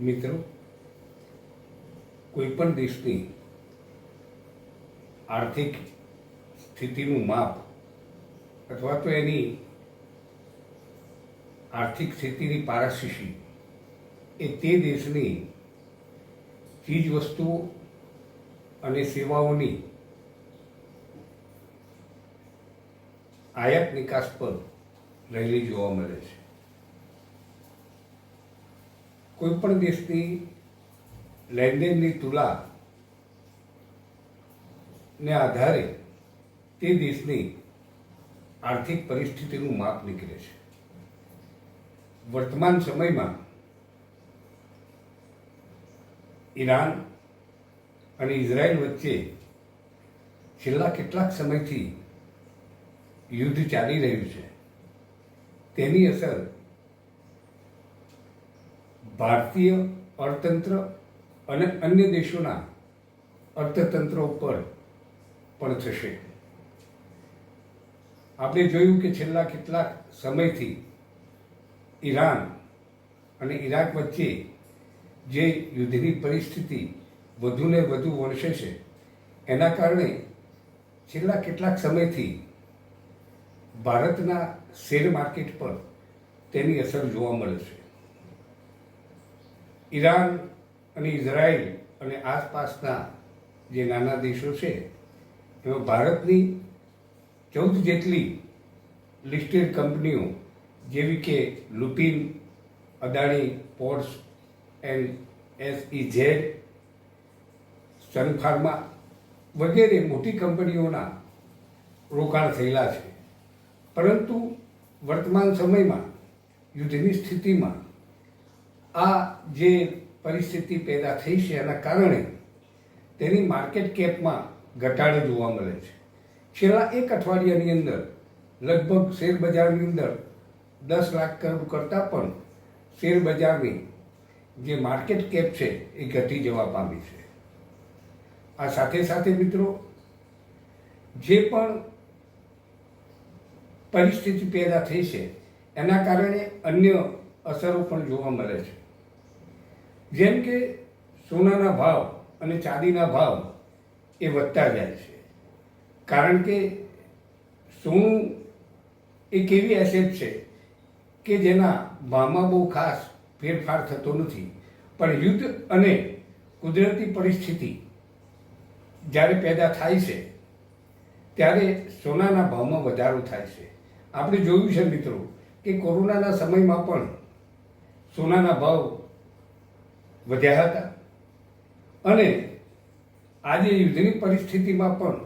મિત્રો, કોઈ પણ દેશની આર્થિક સ્થિતિનું માપ અથવા તો એની આર્થિક સ્થિતિની પારદર્શી એ તે દેશની ચીજ વસ્તુઓ અને સેવાઓની આયાત નિકાસ પર રહેલી જોવા મળે છે. કોઈ પણ દેશની લેનદેનની તુલા ને આધારે તે દેશની આર્થિક પરિસ્થિતિનું માપ નીકળે છે. વર્તમાન સમયમાં ઈરાન અને ઇઝરાયલ વચ્ચે છેલ્લા કેટલાક સમયથી યુદ્ધ ચાલી રહ્યું છે. તેની અસર ભારતીય અર્થતંત્ર અને અન્ય દેશોના અર્થતંત્રો પર પણ થશે. આપણે જોયું કે છેલ્લા કેટલાક સમયથી ઈરાન અને ઈરાક વચ્ચે જે યુદ્ધની પરિસ્થિતિ વધુને વધુ વણસે છે, એના કારણે છેલ્લા કેટલાક સમયથી ભારતના શેર માર્કેટ પર તેની અસર જોવા મળે છે. ઈરાન અને ઇઝરાયલ અને આસપાસના જે નાના દેશો છે એમાં ભારતની 14 જેટલી લિસ્ટેડ કંપનીઓ જેવી કે Lupin, Adani ports and SEZ, Sun Pharma વગેરે મોટી કંપનીઓના રોકાણ થયેલા છે. પરંતુ વર્તમાન સમયમાં યુદ્ધની સ્થિતિમાં આ જે પરિસ્થિતિ પેદા થઈ છે એના કારણે તેની માર્કેટ કેપમાં ઘટાડો જોવા મળે છે. છેલ્લા એક અઠવાડિયાની અંદર લગભગ શેર બજારની અંદર 10 લાખ કરોડ કરતાં પણ શેર બજારની જે માર્કેટ કેપ છે એ ઘટી જવા પામી છે. આ સાથે સાથે મિત્રો, જે પણ પરિસ્થિતિ પેદા થઈ છે એના કારણે અન્ય અસરો પણ જોવા મળે છે. જેમ કે સોનાના ભાવ અને ચાંદીના ભાવ એ વધતા જાય છે. કારણ કે સોનું એક એવી એસેટ છે કે જેના ભાવમાં બહુ ખાસ ફેરફાર થતો નથી, પણ યુદ્ધ અને કુદરતી પરિસ્થિતિ જ્યારે પેદા થાય છે ત્યારે સોનાના ભાવમાં વધારો થાય છે. આપણે જોયું છે મિત્રો કે કોરોનાના સમયમાં પણ સોનાના ભાવ વધ્યા હતા અને આજે યુદ્ધની પરિસ્થિતિમાં પણ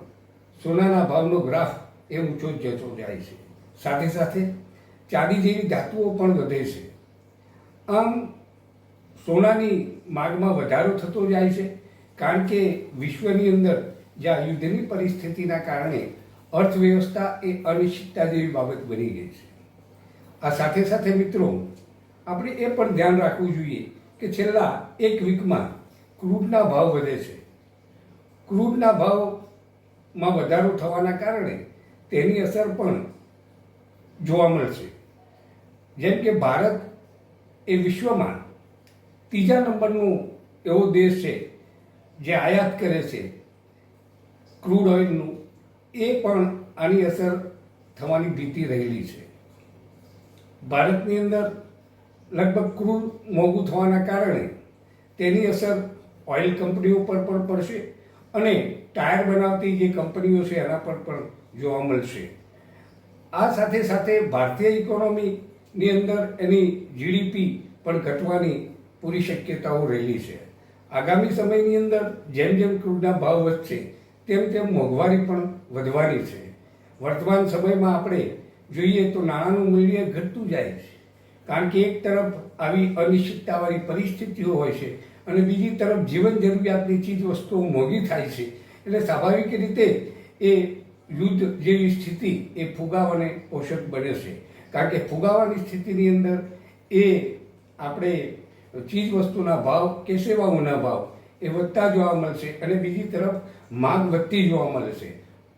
સોનાના ભાવનો ગ્રાફ એ ઊંચો જતો જાય છે. સાથે સાથે ચાંદી જેવી ધાતુઓ પણ વધે છે. આમ સોનાની માંગમાં વધારો થતો જાય છે, કારણ કે વિશ્વની અંદર જ્યાં યુદ્ધની પરિસ્થિતિના કારણે અર્થવ્યવસ્થા એ અનિશ્ચિતતા જેવી બાબત બની ગઈ છે. આ સાથે સાથે મિત્રો, આપણે એ પણ ધ્યાન રાખવું જોઈએ કે છેલ્લા એક વીકમાં ક્રૂડના ભાવ વધે છે. ક્રૂડના ભાવમાં વધારો થવાના કારણે તેની અસર પણ જોવા મળશે. જેમ કે ભારત એ વિશ્વમાં 3જા નંબરનો એવો દેશ છે જે આયાત કરે છે ક્રૂડ ઓઇલનું, એ પણ આની અસર થવાની ભીતિ રહેલી છે. ભારતની અંદર લગભગ ક્રૂડ મોંઘું થવાના કારણે તેની અસર ઓઇલ કંપનીઓ પર પણ પડશે અને ટાયર બનાવતી જે કંપનીઓ છે એના પર પણ જોવા મળશે. આ સાથે સાથે ભારતીય ઇકોનોમીની અંદર એની GDP પણ ઘટવાની પૂરી શક્યતાઓ રહેલી છે. આગામી સમયની અંદર જેમ જેમ ક્રૂડના ભાવ વધશે તેમ તેમ મોંઘવારી પણ વધવાની છે. વર્તમાન સમયમાં આપણે જોઈએ તો નાણાંનું મૂલ્ય ઘટતું જાય છે, કારણ કે એક તરફ આવી અનિશ્ચિતતાવાળી પરિસ્થિતિઓ હોય છે અને બીજી તરફ જીવન જરૂરિયાતની ચીજ વસ્તુઓ મોંઘી થાય છે. એટલે સ્વાભાવિક રીતે એ યુદ્ધ જેવી સ્થિતિ એ ફુગાવ અને પોષક બને છે, કારણ કે ફુગાવાની સ્થિતિની અંદર એ આપણે ચીજ વસ્તુના ભાવ કે સેવાઓના ભાવ એ વધતા જોવા મળશે અને બીજી તરફ માંગ વધતી જોવા મળે છે.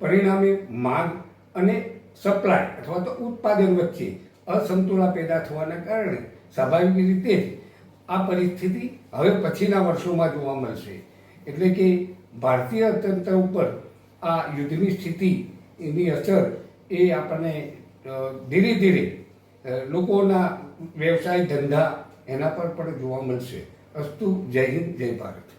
પરિણામે માંગ અને સપ્લાય અથવા તો ઉત્પાદન વચ્ચે અસંતુલન પેદા થવાના કારણે સ્વાભાવિક રીતે આ પરિસ્થિતિ હવે પછીના વર્ષોમાં જોવા મળશે. એટલે કે ભારતીય અર્થતંત્ર ઉપર આ યુદ્ધની સ્થિતિની અસર એ આપણને ધીરે ધીરે લોકોના વ્યવસાય ધંધા એના પર પણ જોવા મળશે. અસ્તુ. જય હિન્દ, જય ભારત.